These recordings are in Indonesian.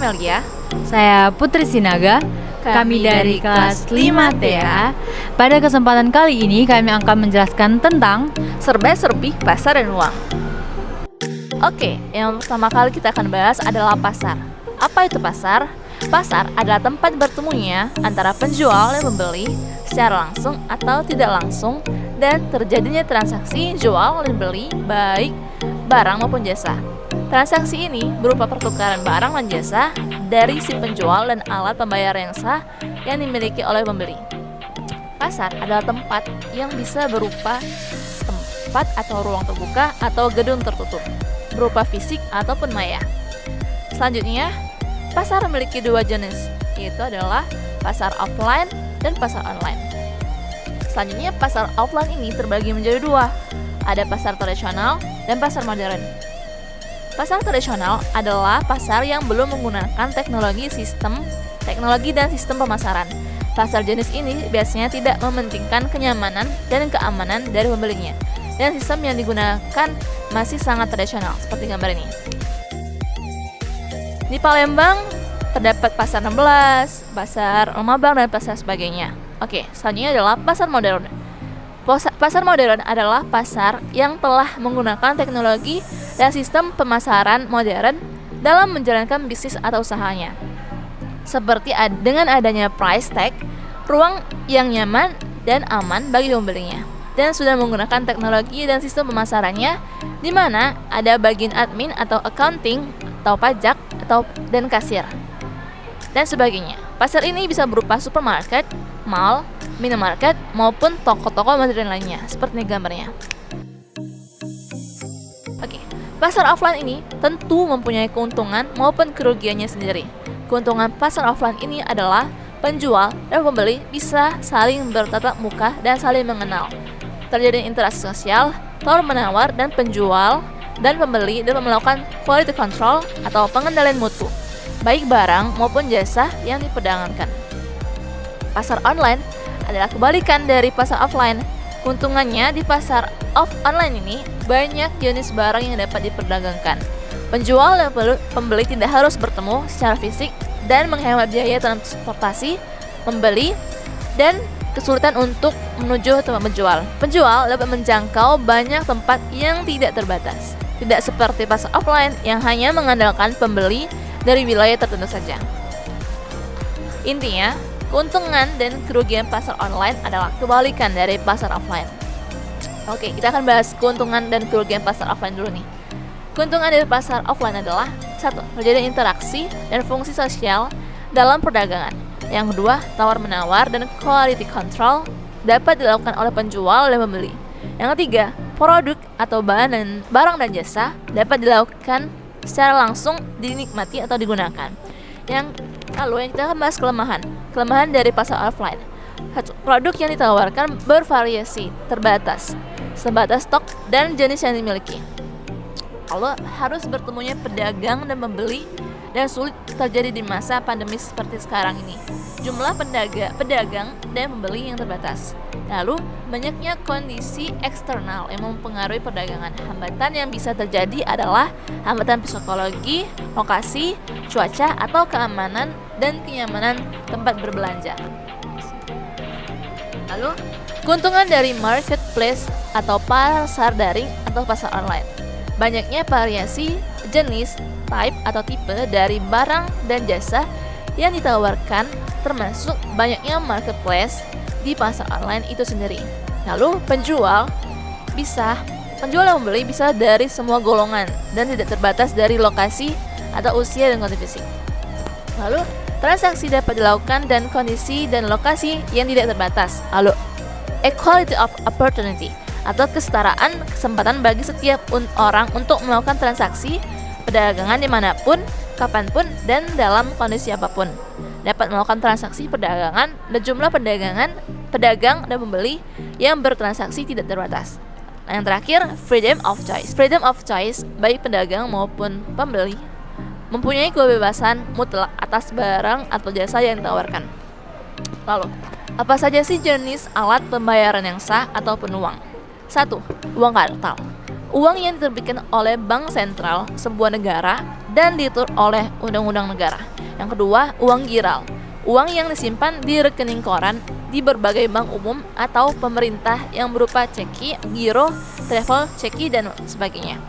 Melia. Saya Putri Sinaga. Kami dari kelas 5TA. Pada kesempatan kali ini kami akan menjelaskan tentang Serba-serbi pasar dan uang. Oke, yang pertama kali kita akan bahas adalah pasar. Apa itu pasar? Pasar adalah tempat bertemunya antara penjual dan pembeli secara langsung atau tidak langsung dan terjadinya transaksi jual dan beli baik barang maupun jasa. Transaksi ini berupa pertukaran barang dan jasa dari si penjual dan alat pembayaran yang sah yang dimiliki oleh pembeli. Pasar adalah tempat yang bisa berupa tempat atau ruang terbuka atau gedung tertutup, berupa fisik ataupun maya. Selanjutnya, pasar memiliki dua jenis, yaitu adalah pasar offline dan pasar online. Selanjutnya, pasar offline ini terbagi menjadi dua, ada pasar tradisional dan pasar modern. Pasar tradisional adalah pasar yang belum menggunakan teknologi dan sistem pemasaran. Pasar jenis ini biasanya tidak mementingkan kenyamanan dan keamanan dari pembelinya, dan sistem yang digunakan masih sangat tradisional, seperti gambar ini. Di Palembang terdapat pasar 16, pasar Lemabang, dan pasar sebagainya. Oke, selanjutnya adalah pasar modern. Pasar modern adalah pasar yang telah menggunakan teknologi dan sistem pemasaran modern dalam menjalankan bisnis atau usahanya. Seperti dengan adanya price tag, ruang yang nyaman dan aman bagi pembelinya, dan sudah menggunakan teknologi dan sistem pemasarannya di mana ada bagian admin atau accounting atau pajak dan kasir dan sebagainya. Pasar ini bisa berupa supermarket, mall, minimarket maupun toko-toko modern lainnya, seperti gambarnya. Oke, pasar offline ini tentu mempunyai keuntungan maupun kerugiannya sendiri. Keuntungan pasar offline ini adalah penjual dan pembeli bisa saling bertatap muka dan saling mengenal. Terjadi interaksi sosial, tawar-menawar, dan penjual dan pembeli dapat melakukan quality control atau pengendalian mutu, baik barang maupun jasa yang diperdagangkan. Pasar online adalah kebalikan dari pasar offline. Keuntungannya di pasar online ini banyak jenis barang yang dapat diperdagangkan. Penjual dan pembeli tidak harus bertemu secara fisik dan menghemat biaya transportasi membeli dan kesulitan untuk menuju tempat penjual. Penjual dapat menjangkau banyak tempat yang tidak terbatas, tidak seperti pasar offline yang hanya mengandalkan pembeli dari wilayah tertentu saja. Intinya, keuntungan dan kerugian pasar online adalah kebalikan dari pasar offline. Oke, kita akan bahas keuntungan dan kerugian pasar offline dulu nih. Keuntungan dari pasar offline adalah 1. Terjadi interaksi dan fungsi sosial dalam perdagangan. Yang kedua, tawar-menawar dan quality control dapat dilakukan oleh penjual dan pembeli. Yang ketiga, produk atau barang dan jasa dapat dilakukan secara langsung dinikmati atau digunakan. Lalu yang kita akan bahas kelemahan dari pasar offline. Produk yang ditawarkan bervariasi, terbatas, sebatas stok dan jenis yang dimiliki. Lalu harus bertemunya pedagang dan pembeli dan sulit terjadi di masa pandemi seperti sekarang ini. Jumlah pedagang dan pembeli yang terbatas. Lalu banyaknya kondisi eksternal yang mempengaruhi perdagangan. Hambatan yang bisa terjadi adalah hambatan psikologi, lokasi, cuaca, atau keamanan dan kenyamanan tempat berbelanja. Lalu keuntungan dari marketplace atau pasar daring atau pasar online. Banyaknya variasi jenis, type atau tipe dari barang dan jasa yang ditawarkan, termasuk banyaknya marketplace di pasar online itu sendiri. Lalu penjual dan pembeli bisa dari semua golongan dan tidak terbatas dari lokasi atau usia dan kondisi fisik. Lalu transaksi dapat dilakukan dan kondisi dan lokasi yang tidak terbatas. Lalu equality of opportunity atau kesetaraan kesempatan bagi setiap orang untuk melakukan transaksi perdagangan dimanapun, kapanpun, dan dalam kondisi apapun. Dapat melakukan transaksi perdagangan dan jumlah pedagang dan pembeli yang bertransaksi tidak terbatas. Nah, yang terakhir, freedom of choice. Freedom of choice baik pedagang maupun pembeli mempunyai kebebasan mutlak atas barang atau jasa yang ditawarkan. Lalu, apa saja sih jenis alat pembayaran yang sah ataupun uang? 1. Uang kartal. Uang yang diterbitkan oleh bank sentral sebuah negara dan diatur oleh undang-undang negara. Yang kedua, uang giral. Uang yang disimpan di rekening koran di berbagai bank umum atau pemerintah yang berupa ceki, giro, travel, ceki, dan sebagainya.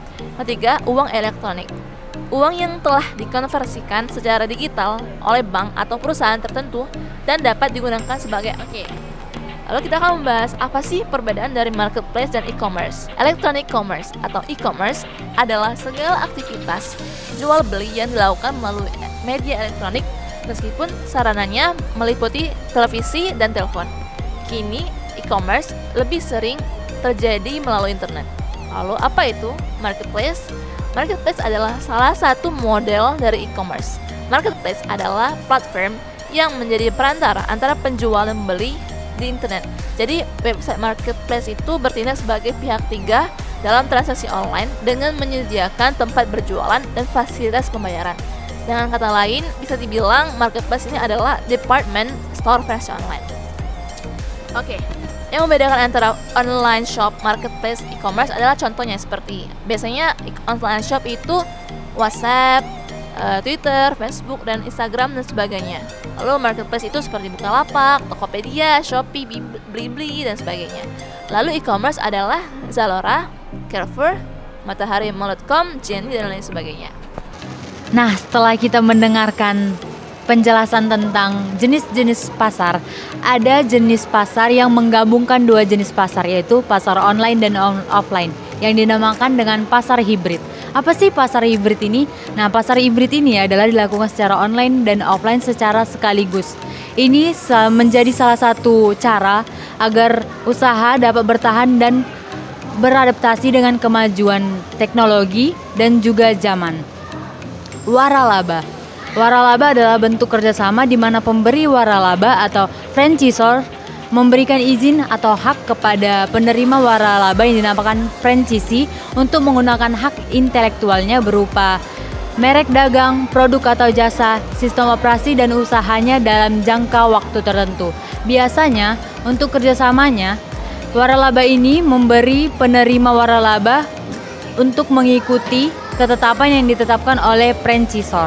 Ketiga, uang elektronik. Uang yang telah dikonversikan secara digital oleh bank atau perusahaan tertentu dan dapat digunakan sebagai Lalu kita akan membahas apa sih perbedaan dari marketplace dan e-commerce. Electronic commerce atau e-commerce adalah segala aktivitas jual beli yang dilakukan melalui media elektronik meskipun sarananya meliputi televisi dan telepon. Kini e-commerce lebih sering terjadi melalui internet. Lalu apa itu marketplace? Marketplace adalah salah satu model dari e-commerce. Marketplace adalah platform yang menjadi perantara antara penjual dan pembeli di internet. Jadi website marketplace itu bertindak sebagai pihak ketiga dalam transaksi online dengan menyediakan tempat berjualan dan fasilitas pembayaran. Dengan kata lain, bisa dibilang marketplace ini adalah department store versi online. Yang membedakan antara online shop, marketplace, e-commerce adalah contohnya seperti biasanya online shop itu WhatsApp, Twitter, Facebook, dan Instagram dan sebagainya. Lalu marketplace itu seperti Bukalapak, Tokopedia, Shopee, Blibli, dan sebagainya. Lalu e-commerce adalah Zalora, Carrefour, Matahari.com, Jenny, dan lain sebagainya. Nah, setelah kita mendengarkan penjelasan tentang jenis-jenis pasar, ada jenis pasar yang menggabungkan dua jenis pasar, yaitu pasar online dan offline, yang dinamakan dengan pasar hibrid. Apa sih pasar hibrid ini? Nah, pasar hibrid ini adalah dilakukan secara online dan offline secara sekaligus. Ini menjadi salah satu cara agar usaha dapat bertahan dan beradaptasi dengan kemajuan teknologi dan juga zaman. Waralaba. Waralaba adalah bentuk kerjasama di mana pemberi waralaba atau franchisor memberikan izin atau hak kepada penerima waralaba yang dinamakan franchisee untuk menggunakan hak intelektualnya berupa merek dagang, produk atau jasa, sistem operasi dan usahanya dalam jangka waktu tertentu. Biasanya untuk kerjasamanya, waralaba ini memberi penerima waralaba untuk mengikuti ketetapan yang ditetapkan oleh franchisor.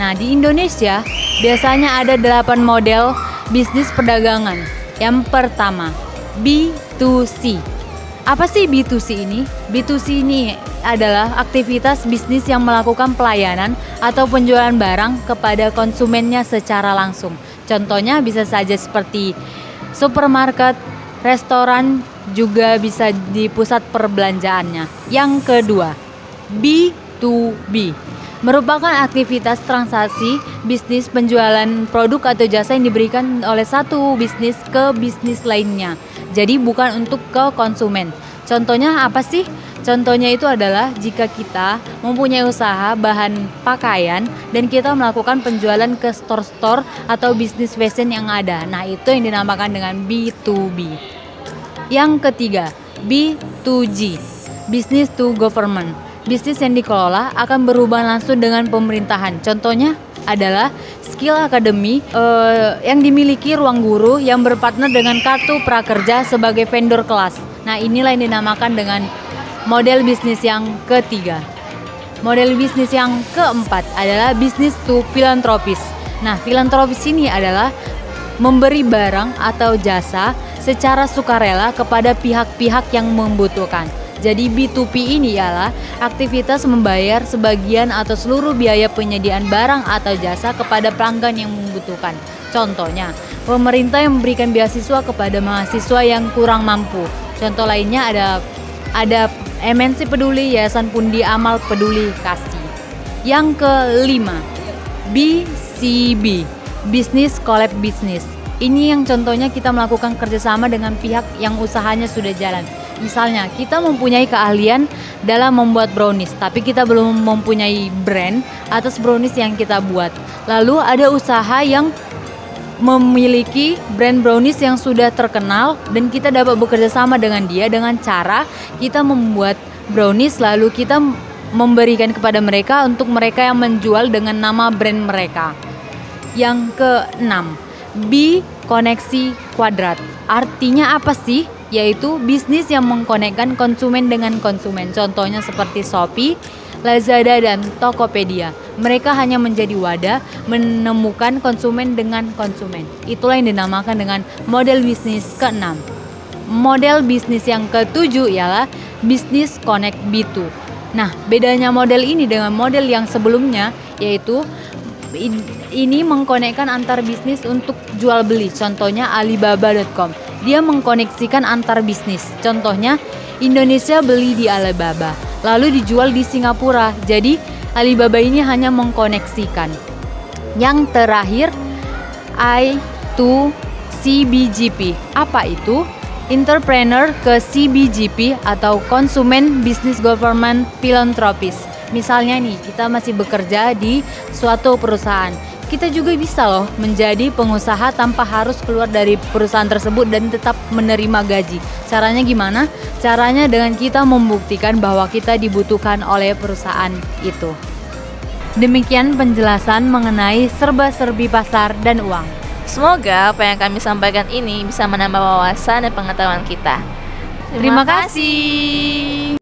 Nah, di Indonesia biasanya ada 8 model bisnis perdagangan. Yang pertama, B2C. Apa sih B2C ini? B2C ini adalah aktivitas bisnis yang melakukan pelayanan atau penjualan barang kepada konsumennya secara langsung. Contohnya bisa saja seperti supermarket, restoran, juga bisa di pusat perbelanjaannya. Yang kedua, B2B. Merupakan aktivitas transaksi bisnis penjualan produk atau jasa yang diberikan oleh satu bisnis ke bisnis lainnya. Jadi bukan untuk ke konsumen. Contohnya apa sih? Contohnya itu adalah jika kita mempunyai usaha bahan pakaian dan kita melakukan penjualan ke store-store atau bisnis fashion yang ada. Nah, itu yang dinamakan dengan B2B. Yang ketiga, B2G. Business to government. Bisnis yang dikelola akan berhubungan langsung dengan pemerintahan. Contohnya adalah skill academy yang dimiliki ruang guru yang berpartner dengan kartu prakerja sebagai vendor kelas. Nah, inilah yang dinamakan dengan model bisnis yang ketiga. Model bisnis yang keempat adalah bisnis to philanthropist. Nah, filantropis ini adalah memberi barang atau jasa secara sukarela kepada pihak-pihak yang membutuhkan. Jadi B2P ini ialah aktivitas membayar sebagian atau seluruh biaya penyediaan barang atau jasa kepada pelanggan yang membutuhkan. Contohnya, pemerintah yang memberikan beasiswa kepada mahasiswa yang kurang mampu. Contoh lainnya ada MNC Peduli, Yayasan Pundi Amal Peduli Kasih. Yang kelima, BCB, Business Collab Business. Ini yang contohnya kita melakukan kerjasama dengan pihak yang usahanya sudah jalan. Misalnya, kita mempunyai keahlian dalam membuat brownies, tapi kita belum mempunyai brand atas brownies yang kita buat. Lalu ada usaha yang memiliki brand brownies yang sudah terkenal dan kita dapat bekerja sama dengan dia dengan cara kita membuat brownies lalu kita memberikan kepada mereka untuk mereka yang menjual dengan nama brand mereka. Yang keenam, B koneksi kuadrat. Artinya apa sih? Yaitu bisnis yang mengkonekkan konsumen dengan konsumen. Contohnya seperti Shopee, Lazada, dan Tokopedia. Mereka hanya menjadi wadah menemukan konsumen dengan konsumen. Itulah yang dinamakan dengan model bisnis ke-6. Model bisnis yang ke-7 ialah bisnis connect B2. Nah, bedanya model ini dengan model yang sebelumnya yaitu ini mengkonekkan antar bisnis untuk jual beli. Contohnya Alibaba.com. Dia mengkoneksikan antar bisnis. Contohnya Indonesia beli di Alibaba, lalu dijual di Singapura. Jadi Alibaba ini hanya mengkoneksikan. Yang terakhir I2CBGP. Apa itu? Entrepreneur ke CBGP atau Consumer Business Government Philanthropist. Misalnya nih, kita masih bekerja di suatu perusahaan. Kita juga bisa loh menjadi pengusaha tanpa harus keluar dari perusahaan tersebut dan tetap menerima gaji. Caranya gimana? Caranya dengan kita membuktikan bahwa kita dibutuhkan oleh perusahaan itu. Demikian penjelasan mengenai serba-serbi pasar dan uang. Semoga apa yang kami sampaikan ini bisa menambah wawasan dan pengetahuan kita. Terima kasih.